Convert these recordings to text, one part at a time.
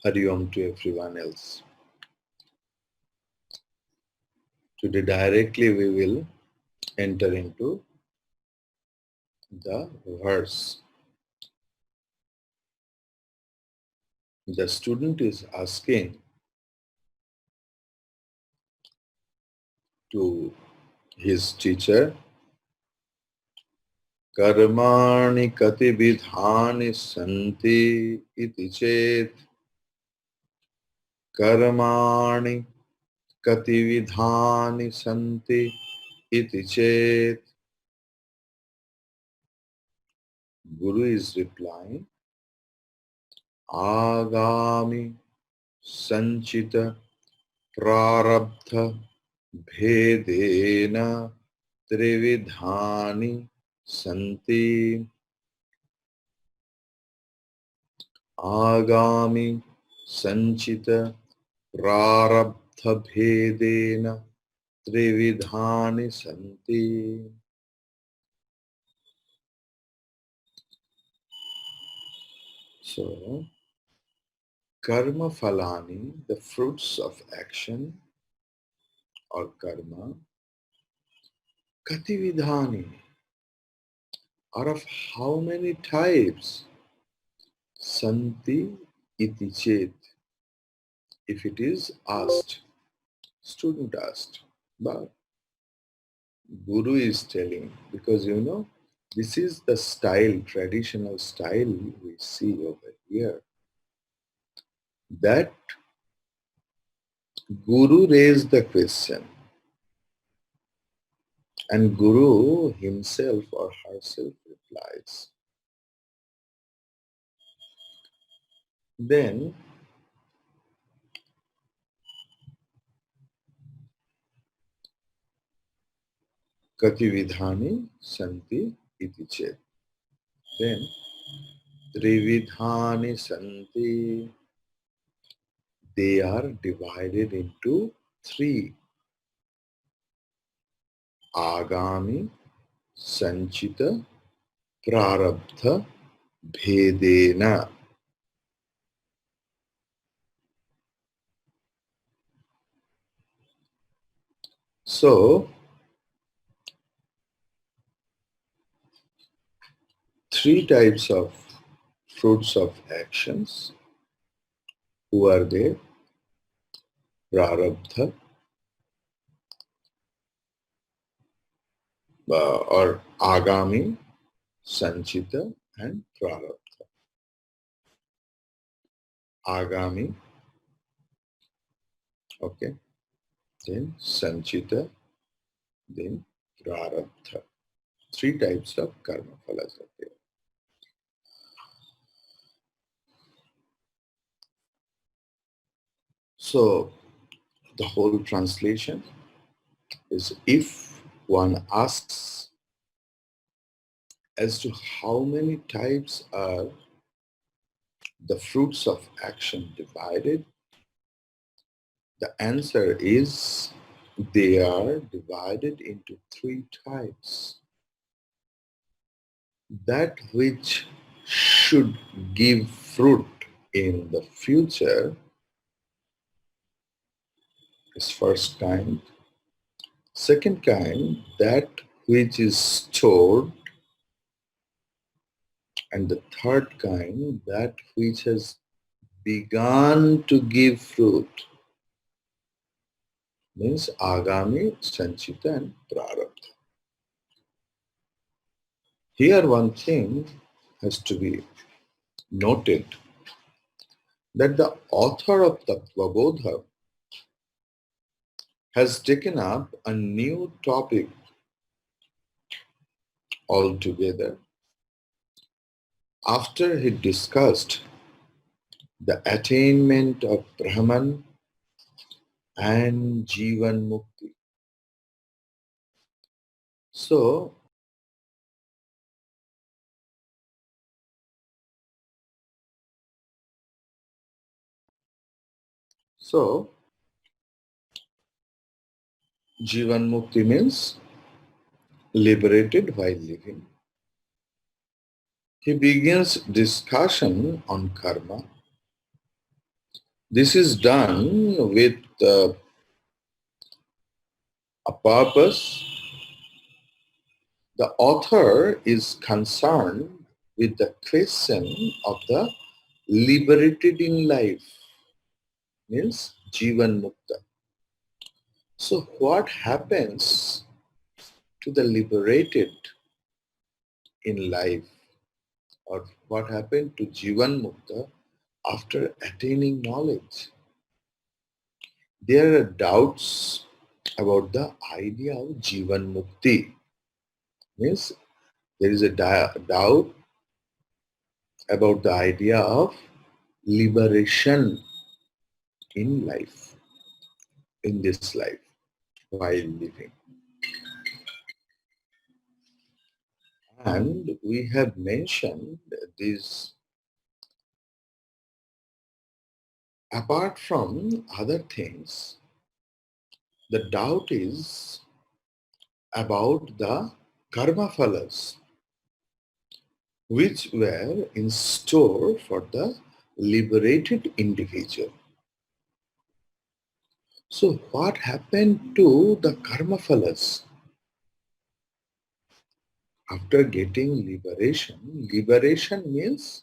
Hari Om to everyone else. Today directly we will enter into the verse. The student is asking to his teacher, Karmani kati vidhani santi iti chet. Karmani kati vidhani santi iti chet. Guru is replying, Agami sanchita prarabdha bhedena trividhani santi. Agami sanchita prarabdha bhedena trividhani santi. So, karma phalani, the fruits of action or karma, kati vidhani, are of how many types? Santi iti chet. If it is asked, student asked, but Guru is telling, because this is the style, traditional style we see over here, that Guru raised the question and Guru himself or herself replies. Then kati vidhani santi iti chet. Then trividhani santi, they are divided into three. Agami, sanchita, prarabdha, bhedena. So, three types of fruits of actions. Who are they? Prarabdha or Agami, Sanchita and Prarabdha. Agami, okay, then Sanchita, then Prarabdha. Three types of karma phalas are there. So, the whole translation is if one asks as to how many types are the fruits of action divided, the answer is they are divided into three types. That which should give fruit in the future is first kind. Second kind, that which is stored. And the third kind, that which has begun to give fruit, means Agami, Sanchita and Prarabdha. Here one thing has to be noted, that the author of Tattvabodha has taken up a new topic altogether after he discussed the attainment of Brahman and Jivan Mukti. So, Jivan Mukti means liberated while living. He begins discussion on karma This is done with a purpose. The author is concerned with the question of the liberated in life, means Jivan Mukta. So what happens to the liberated in life, or what happened to Jivan Mukta after attaining knowledge? There are doubts about the idea of Jivan Mukti. Means there is a doubt about the idea of liberation in life, in this life, while living. And we have mentioned this apart from other things, the doubt is about the karma phalas which were in store for the liberated individual. So what happened to the karma phalas after getting liberation? Liberation means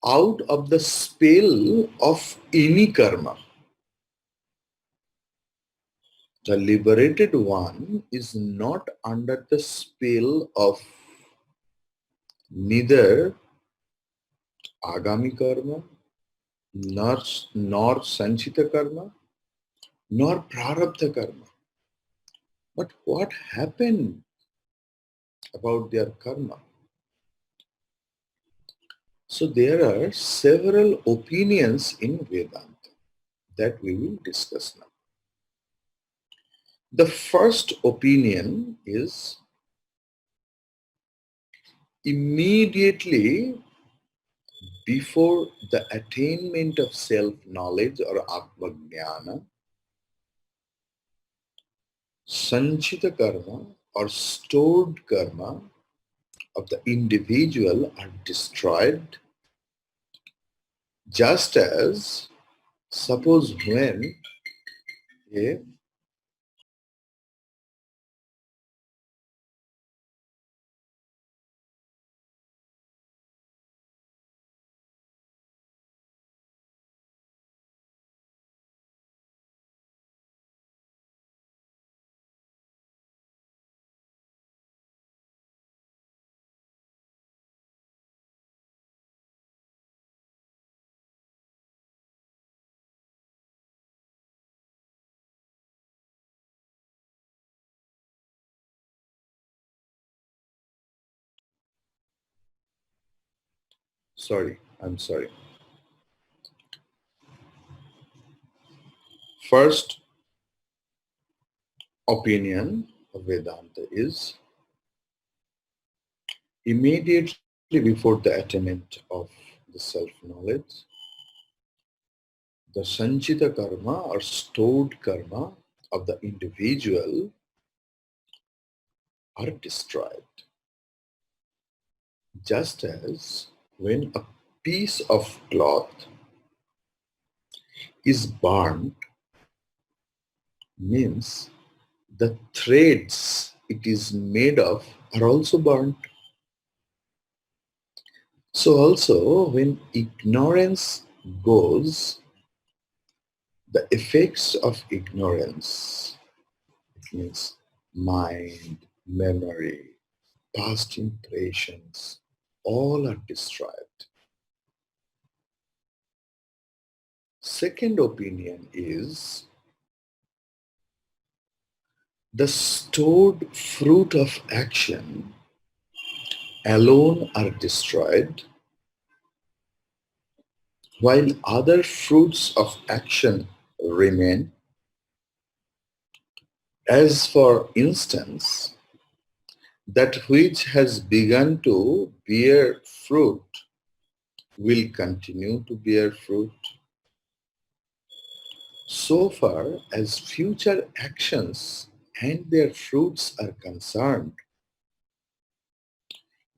out of the spell of any karma. The liberated one is not under the spell of neither agami karma, nor sanchita karma, nor prarabdha karma. But what happened about their karma? So there are several opinions in Vedanta that we will discuss now. The first opinion is immediately before the attainment of self-knowledge or Atma-jnana, sanchita karma or stored karma of the individual are destroyed, just as suppose when a I'm sorry. First opinion of Vedanta is immediately before the attainment of the self-knowledge, the sanchita karma or stored karma of the individual are destroyed. Just as when a piece of cloth is burnt, means the threads it is made of are also burnt. So also when ignorance goes, the effects of ignorance, it means mind, memory, past impressions, all are destroyed. Second opinion is the stored fruit of action alone are destroyed, while other fruits of action remain. As for instance, that which has begun to bear fruit will continue to bear fruit so far as future actions and their fruits are concerned.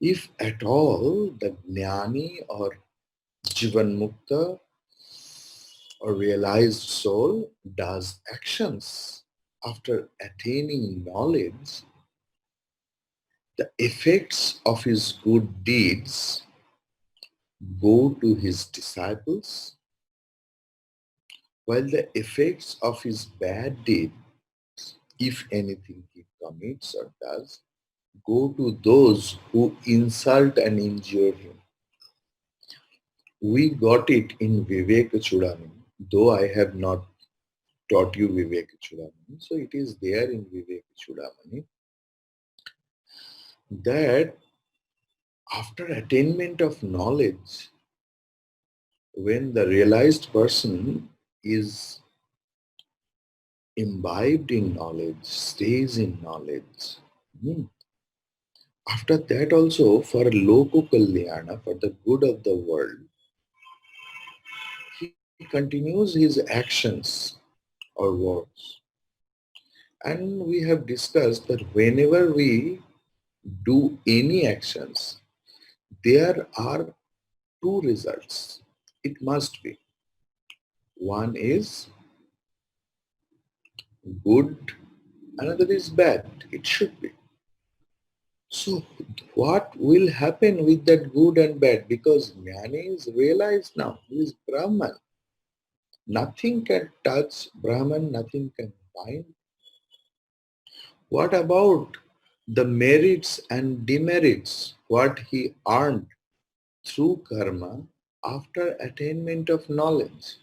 If at all the jnani or jivan mukta A realized soul does actions. After attaining knowledge, the effects of his good deeds go to his disciples, while the effects of his bad deed, if anything he commits or does, go to those who insult and injure him. We got it in Vivek Chudamani, though I have not taught you Vivek Chudamani. So it is there in Vivek Chudamani that after attainment of knowledge, when the realized person is imbibed in knowledge, stays in knowledge, after that also for Loko Kalyana, for the good of the world, he continues his actions or works. And we have discussed that whenever we do any actions, there are two results. It must be. One is good, another is bad. It should be. So what will happen with that good and bad? Because Jnani is realized now. He is Brahman. Nothing can touch Brahman, nothing can bind. What about the merits and demerits, what he earned through karma after attainment of knowledge?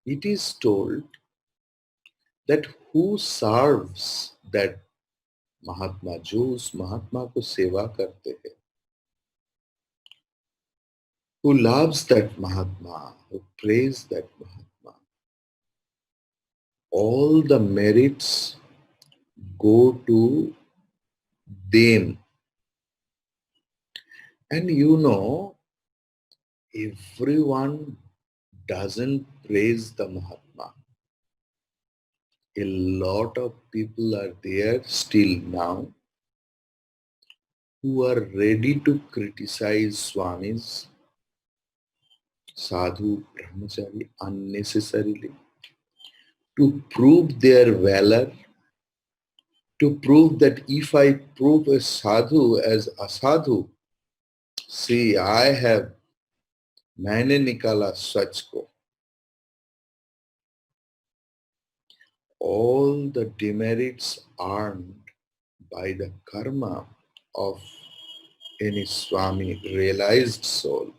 It is told that who serves that महात्मा, जो उस महात्मा को सेवा करते हैं, who loves that Mahatma, who praise that Mahatma, all the merits go to them. And you know, everyone doesn't praise the Mahatma. A lot of people are there still now who are ready to criticize Swamis, sadhu, brahmachari unnecessarily to prove their valor, to prove that if I prove a sadhu as a sadhu, see, I have मैंने निकाला सच को. All the demerits earned by the karma of any Swami realized soul,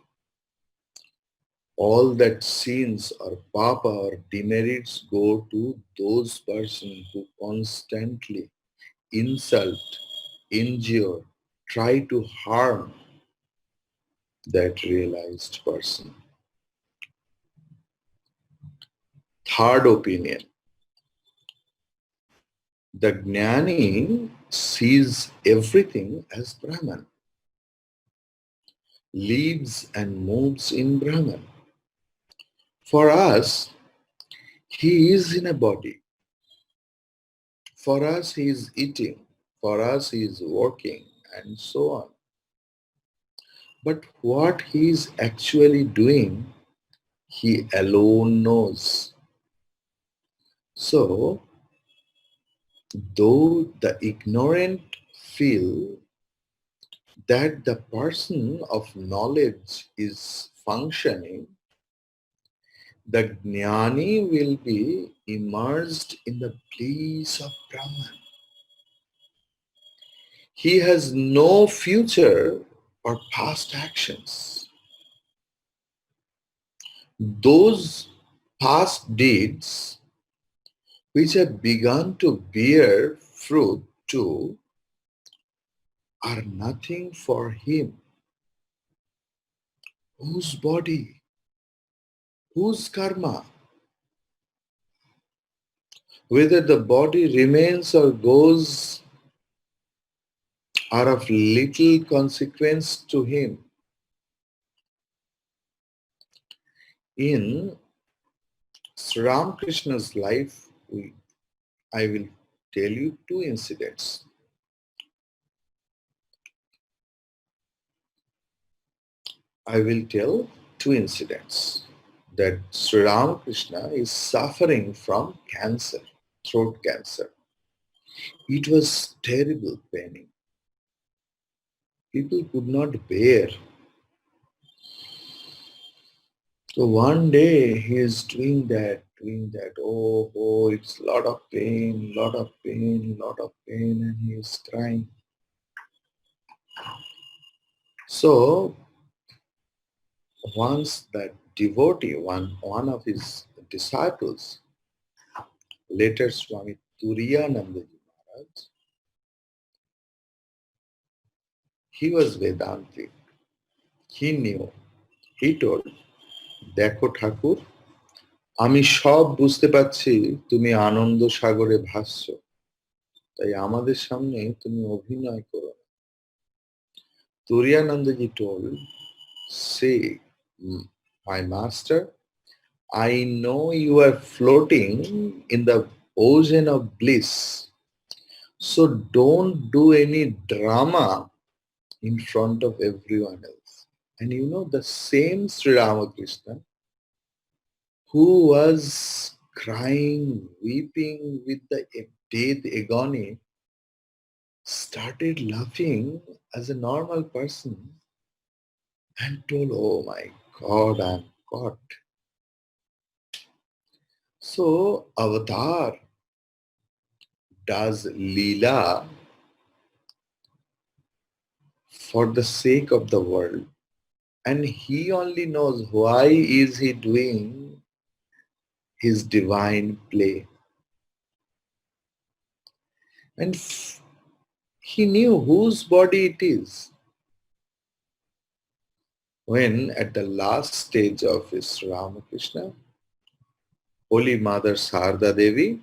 all that sins or papa or demerits go to those persons who constantly insult, injure, try to harm that realized person. Third opinion, the Jnani sees everything as Brahman, lives and moves in Brahman. For us, he is in a body. For us, he is eating. For us, he is working, and so on. But what he is actually doing, he alone knows. So, though the ignorant feel that the person of knowledge is functioning, the Jnani will be immersed in the bliss of Brahman. He has no future or past actions. Those past deeds which have begun to bear fruit too are nothing for him. Whose body? Whose karma? Whether the body remains or goes are of little consequence to him. In Sri Ramakrishna's life, I will tell you two incidents. I will tell two incidents. that Sri Ramakrishna is suffering from cancer, throat cancer. It was terrible pain. People could not bear. So one day he is doing that. Oh, it's lot of pain, lot of pain, and he is crying. So once that devotee, one of his disciples, later Swami Turiyanandaji Maharaj, he was Vedantic. He knew. He told, দেখো ঠাকুর, আমি সব বুঝতে পারছি তুমি আনন্দ সাগরে ভাসছ, তাই আমাদের সামনে তুমি অভিনয় করো। Turiyanandaji told, say, my master, I know you are floating in the ocean of bliss, so don't do any drama in front of everyone else. And you know, the same Sri Ramakrishna who was crying, weeping with the death agony, started laughing as a normal person and told, oh my God, I'm caught. So Avatar does Leela for the sake of the world, and he only knows why is he doing his divine play. And he knew whose body it is. When at the last stage of his Ramakrishna, Holy Mother Sarda Devi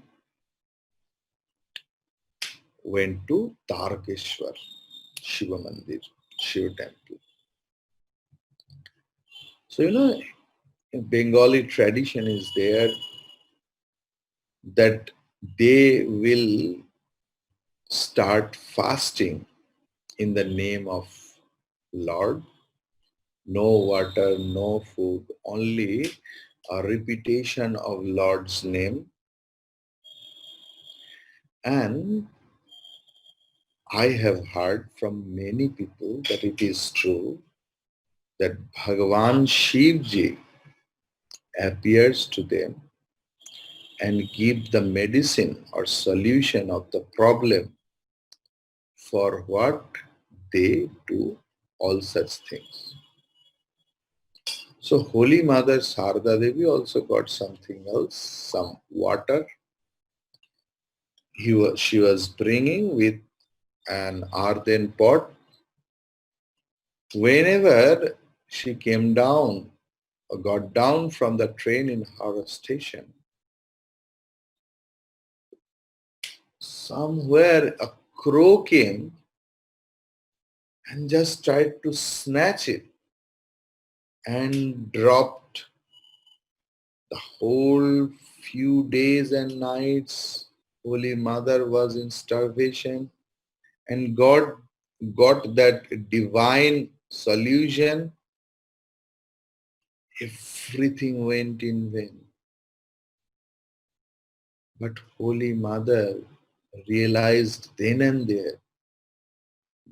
went to Tarakeshwar, Shiva Mandir, Shiva temple. So, you know, in Bengali tradition is there that they will start fasting in the name of Lord. No water, no food, only a repetition of Lord's name. And I have heard from many people that it is true that Bhagavan Shivji appears to them and give the medicine or solution of the problem for what they do all such things. So Holy Mother Sarda Devi also got something else, some water. She was bringing with an earthen pot. Whenever she came down or got down from the train in Howrah station, somewhere a crow came and just tried to snatch it and dropped. The whole few days and nights Holy Mother was in starvation, and God got that divine solution. Everything went in vain. But Holy Mother realized then and there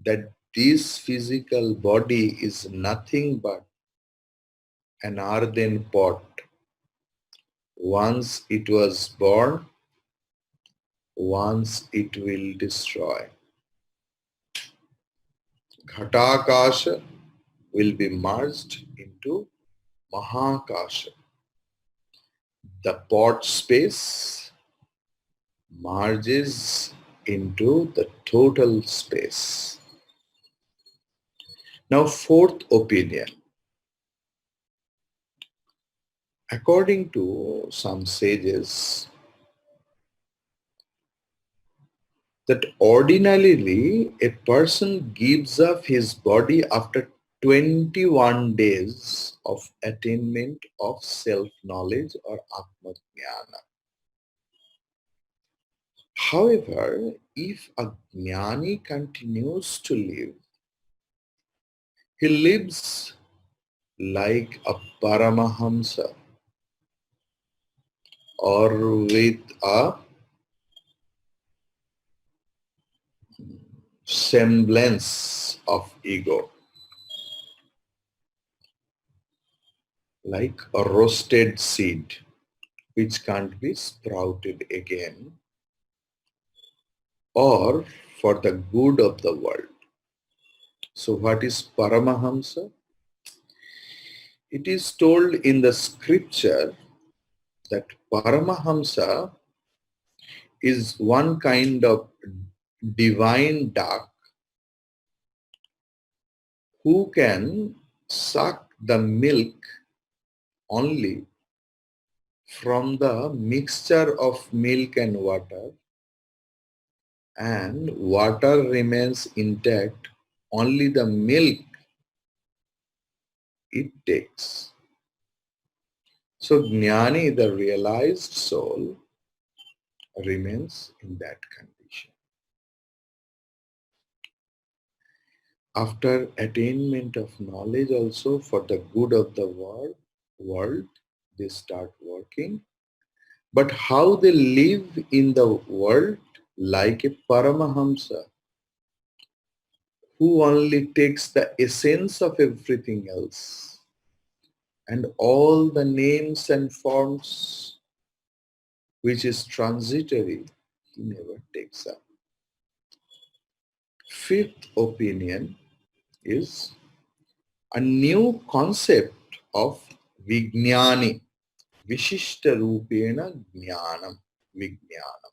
that this physical body is nothing but an earthen pot. Once it was born, once it will destroy. Ghatakasha will be merged into Mahakasha. The pot space merges into the total space. Now, fourth opinion. According to some sages, that ordinarily a person gives up his body after 21 days of attainment of self-knowledge or Atma-jnana. However, if a jnani continues to live, he lives like a Paramahamsa, or with a semblance of ego, like a roasted seed which can't be sprouted again, or for the good of the world. So, what is Paramahamsa? It is told in the scripture that Paramahamsa is one kind of divine duck who can suck the milk only from the mixture of milk and water remains intact, only the milk it takes. So Jnani, the realized soul, remains in that condition. After attainment of knowledge also for the good of the world, they start working. But how they live in the world, like a Paramahamsa, who only takes the essence of everything else, and all the names and forms which is transitory, he never takes up. Fifth opinion is a new concept of Vijnani, Vishishta Rupena Jnanam, Vijnanam.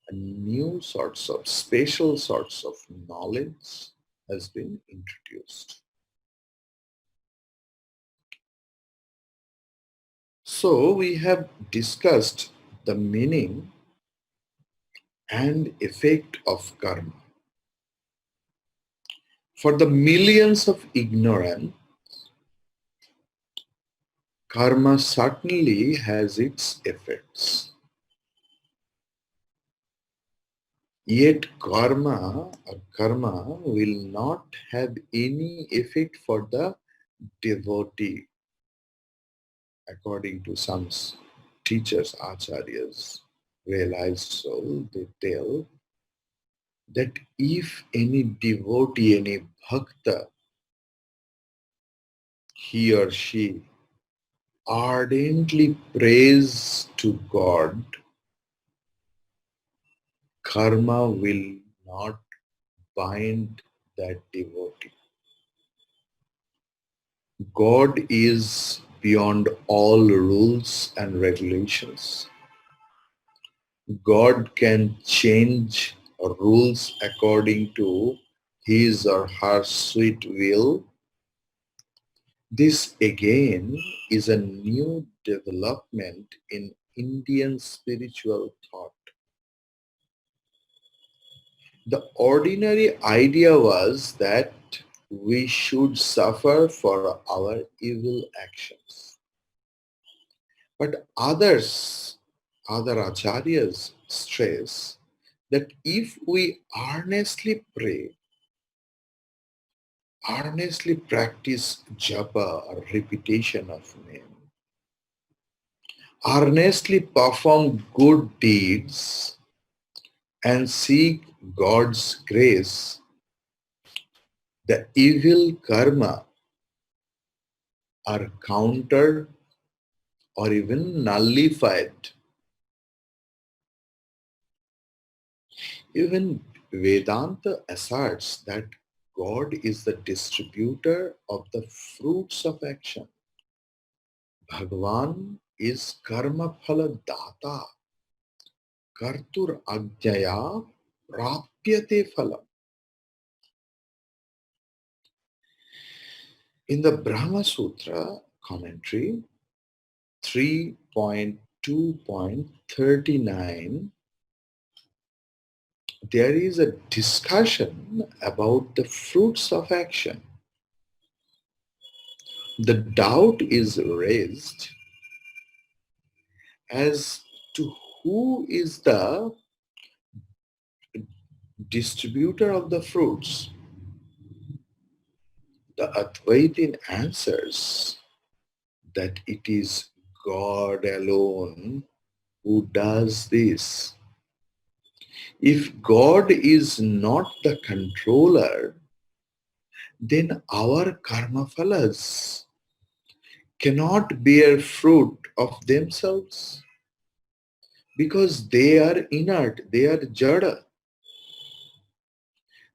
A new sorts of, special sorts of knowledge has been introduced. So we have discussed the meaning and effect of karma. For the millions of ignorant, karma certainly has its effects. Yet karma will not have any effect for the devotee, according to some teachers, acharyas, realized soul, they tell that if any devotee, any bhakta, he or she ardently prays to God, karma will not bind that devotee. God is beyond all rules and regulations. God can change rules according to his or her sweet will. This again is a new development in Indian spiritual thought. The ordinary idea was that we should suffer for our evil actions. But other acharyas stress that if we earnestly pray, earnestly practice japa or repetition of name, earnestly perform good deeds and seek God's grace, the evil karma are countered or even nullified. Even Vedanta asserts that God is the distributor of the fruits of action. Bhagavan is karma phala data, kartur ajnaya prapyate phalam. In the Brahma Sutra commentary 3.2.39, there is a discussion about the fruits of action. The doubt is raised as to who is the distributor of the fruits. The Advaitin answers that it is God alone who does this. If God is not the controller, then our karma phalas cannot bear fruit of themselves because they are inert, they are jada.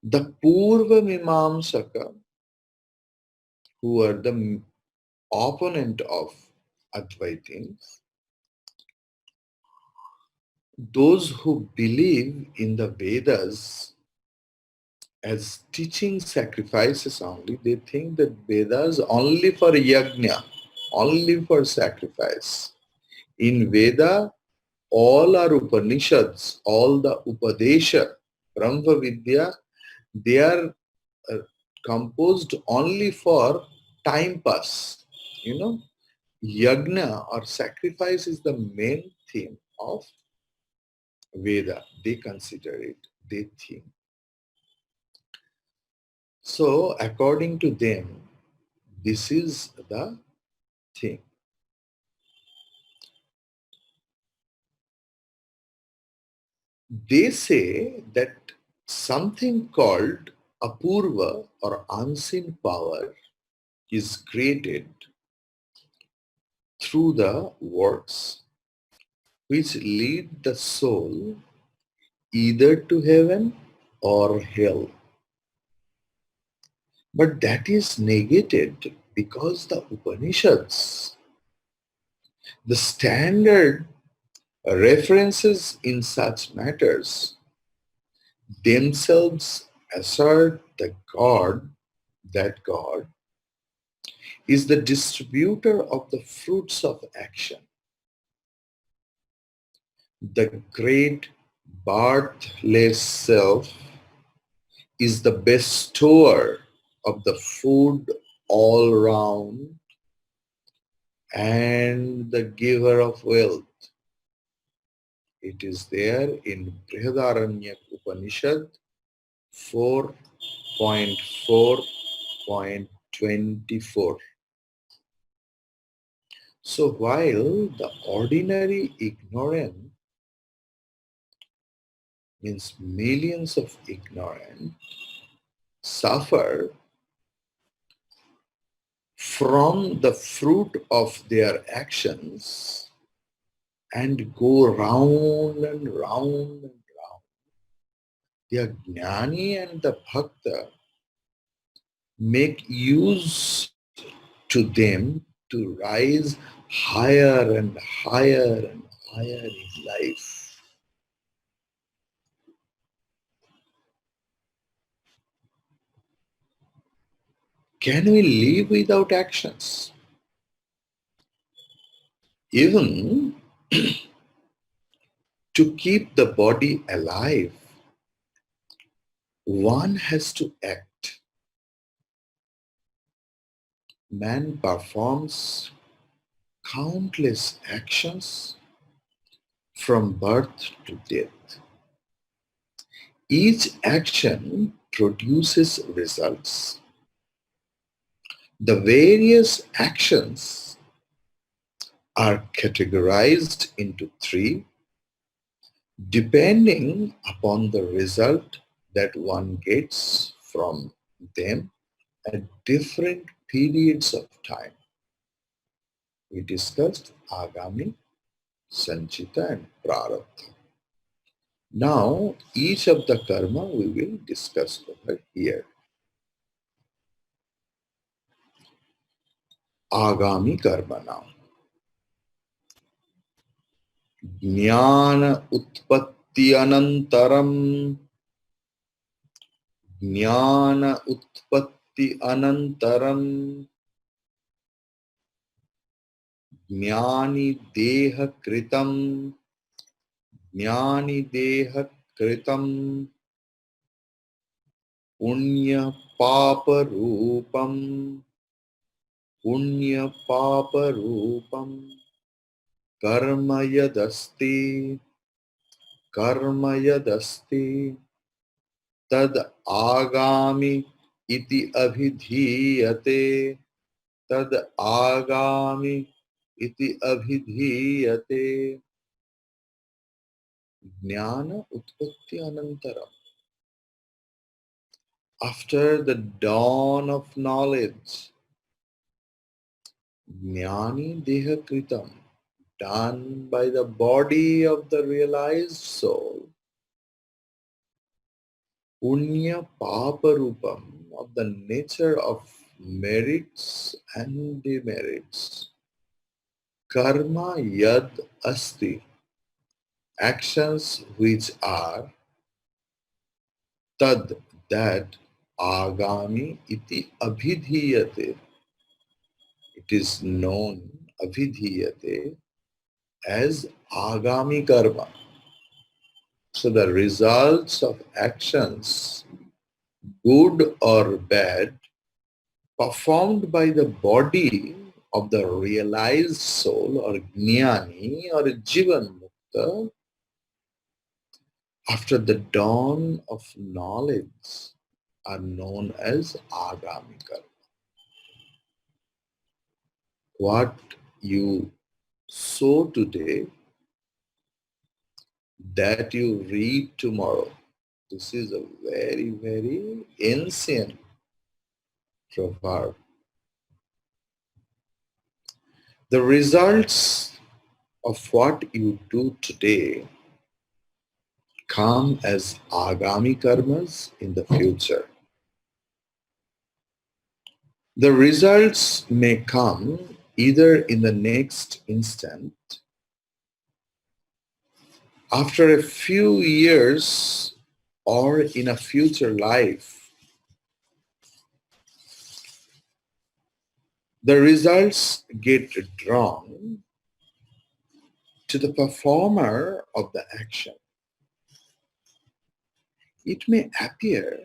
The Purva Mimamsaka, who are the opponent of Advaitins, those who believe in the Vedas as teaching sacrifices only, they think that Vedas only for yajna, only for sacrifice. In Veda, all are Upanishads, all the Upadesha, Brahma Vidya, they are uh, composed only for time pass. You know, yajna or sacrifice is the main theme of Veda. They consider it, they think. So, according to them, this is the thing. They say that something called apurva or unseen power is created through the works which lead the soul either to heaven or hell. But that is negated because the Upanishads, the standard references in such matters, themselves assert that God is the distributor of the fruits of action, the great birthless self is the bestower of the food all round and the giver of wealth. It is there in Brihadaranya Upanishad 4.4.24. So while the ordinary ignorant means millions of ignorant suffer from the fruit of their actions and go round and round and round. The Jnani and the Bhakta make use to them to rise higher and higher and higher in life. Can we live without actions? Even to keep the body alive, one has to act. Man performs countless actions from birth to death. Each action produces results. The various actions are categorized into three depending upon the result that one gets from them at different periods of time. We discussed Agami, Sanchita and Prarabdha. Now, each of the karma we will discuss over here. Agami karma now. Jnana utpatti anantaram. Jnana utpatti anantaram. Jnani deha kritam. Jnani deha kritam. Punya papa rupam. Punya papa rupam. Karma yadasti. Karma yadasti. Tad agami iti abhidhiyate. Tad agami iti abhidhiyate jnana utpatti anantaram. After the dawn of knowledge, jnani deha kritam, done by the body of the realized soul, punya paparupam, of the nature of merits and demerits, karma yad asti, actions which are tad, that, agami iti abhidhiyate, it is known, abhidhiyate, as agami karma. So the results of actions, good or bad, performed by the body of the realized soul or jnani or jivan mukta after the dawn of knowledge are known as agami karma. What you sow today, that you reap tomorrow. This is a very, very ancient proverb. The results of what you do today come as agami karmas in the future. The results may come either in the next instant, after a few years, or in a future life. The results get drawn to the performer of the action. It may appear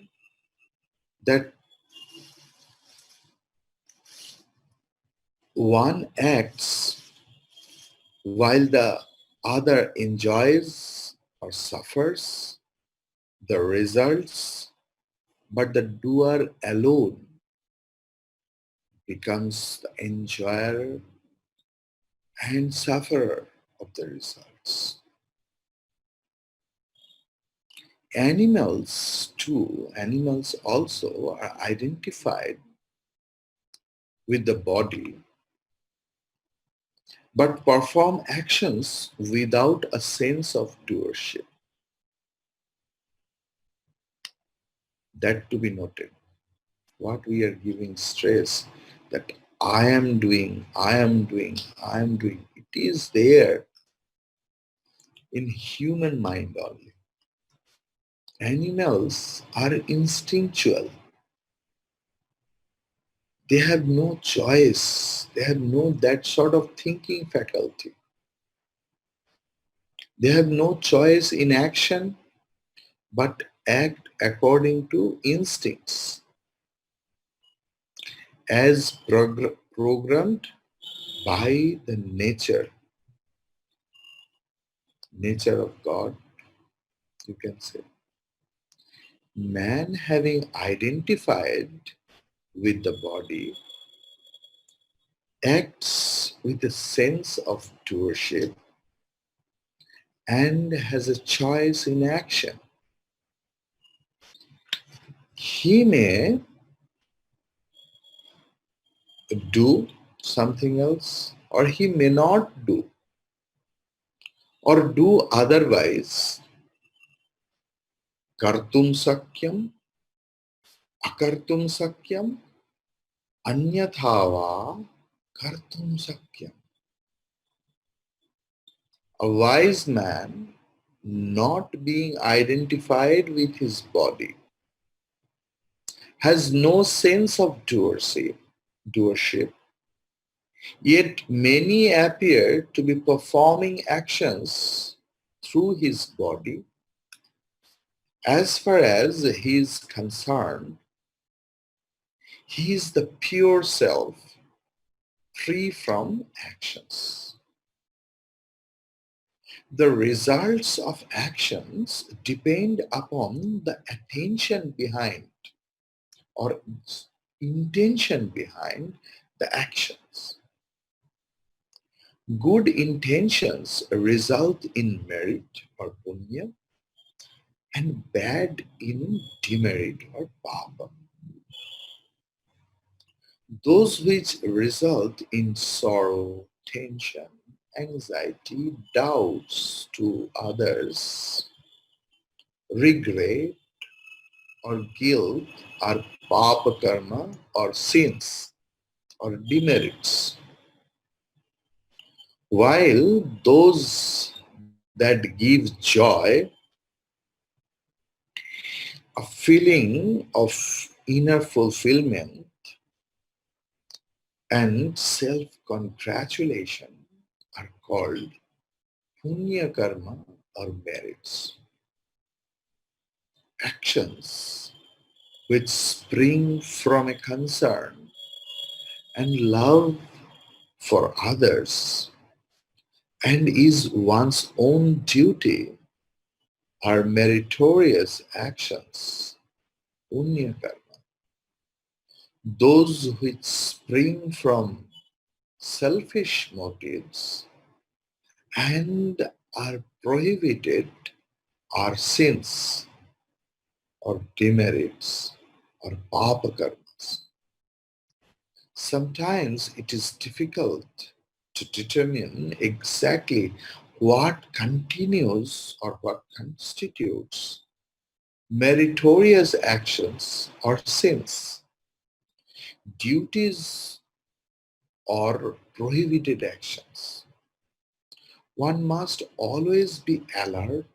that one acts while the other enjoys or suffers the results, but the doer alone becomes the enjoyer and sufferer of the results. Animals also are identified with the body but perform actions without a sense of doership. That to be noted. What we are giving stress, that I am doing, I am doing, I am doing, it is there in human mind only. Animals are instinctual. They have no choice. They have no that sort of thinking faculty. They have no choice in action but act according to instincts as programmed by the nature of God, you can say. Man, having identified with the body, acts with a sense of doership and has a choice in action. He may do something else or he may not do, or do otherwise. Kartum sakyam, akartum sakyam, anyathava kartum sakyam. A wise man, not being identified with his body, has no sense of doership, yet many appear to be performing actions through his body. As far as he is concerned, he is the pure self, free from actions. The results of actions depend upon the attention behind or intention behind the actions. Good intentions result in merit or punya, and bad in demerit or papa. Those which result in sorrow, tension, anxiety, doubts to others, regret or guilt are papa karma or sins or demerits, while those that give joy, a feeling of inner fulfillment and self-congratulation, are called punya karma or merits. Actions which spring from a concern and love for others and is one's own duty are meritorious actions, punya karma. Those which spring from selfish motives and are prohibited are sins or demerits or papa karmas. Sometimes it is difficult to determine exactly what continues or what constitutes meritorious actions or sins, duties or prohibited actions. One must always be alert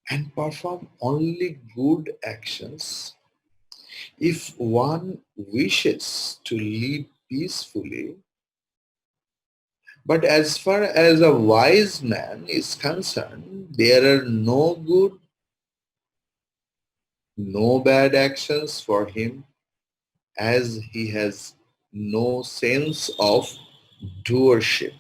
and perform only good actions if one wishes to live peacefully. But as far as a wise man is concerned, there are no good, no bad actions for him, as he has no sense of doership.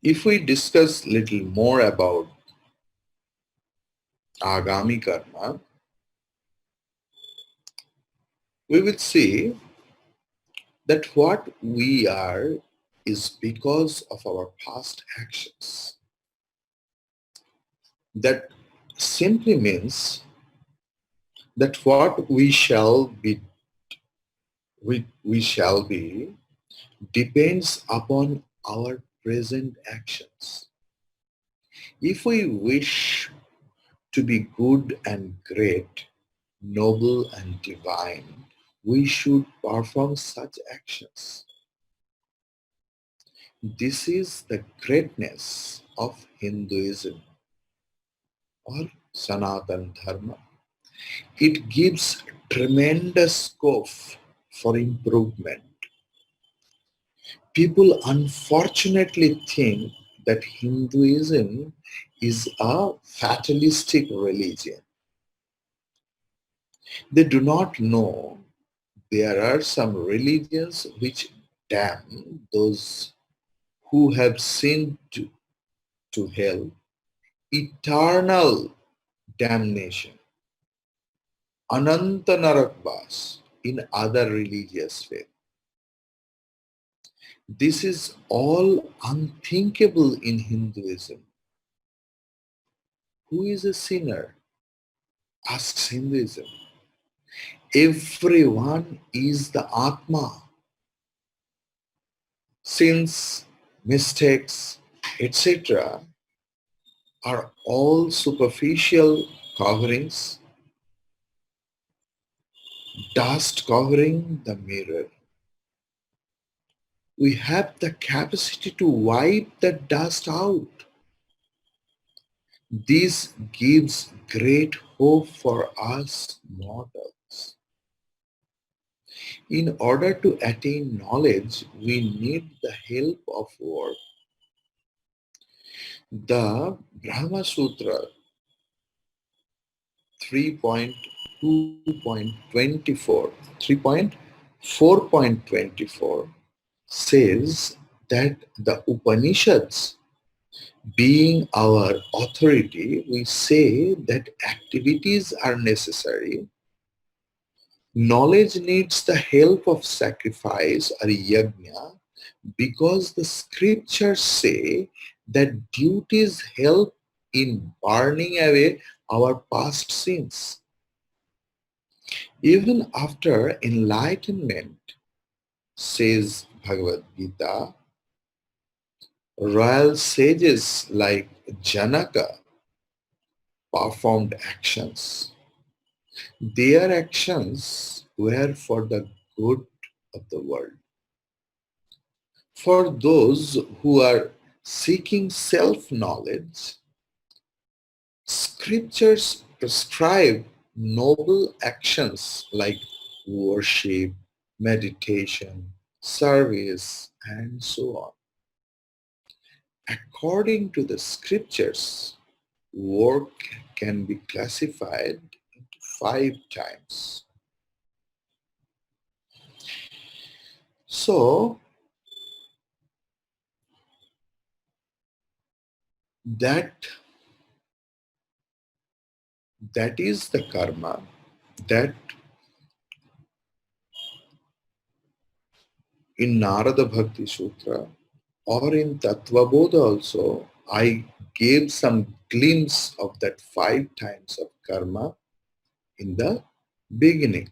If we discuss little more about Agami Karma, we will see that what we are is because of our past actions. That simply means that what we shall be depends upon our present actions. If we wish to be good and great, noble and divine, we should perform such actions. This is the greatness of Hinduism or Sanatan Dharma. It gives tremendous scope for improvement. People unfortunately think that Hinduism is a fatalistic religion. They do not know there are some religions which damn those who have sinned to hell, eternal damnation, Ananta Narakbas in other religious faith. This is all unthinkable in Hinduism. Who is a sinner? Asks Hinduism. Everyone is the Atma. Sins, mistakes, etc. are all superficial coverings, dust covering the mirror. We have the capacity to wipe the dust out. This gives great hope for us mortals. In order to attain knowledge, we need the help of work. The Brahma Sutra 3.4.24 says that the Upanishads Being our authority, we say that activities are necessary. Knowledge needs the help of sacrifice or yajna because the scriptures say that duties help in burning away our past sins. Even after enlightenment, says Bhagavad Gita, royal sages like Janaka performed actions. Their actions were for the good of the world. For those who are seeking self-knowledge, scriptures prescribe noble actions like worship, meditation, service, and so on. According to the scriptures, work can be classified into 5 types. So that that is the karma that in Narada Bhakti Sutra or in Tattvabodha also, I gave some glimpse of that 5 times of karma in the beginning.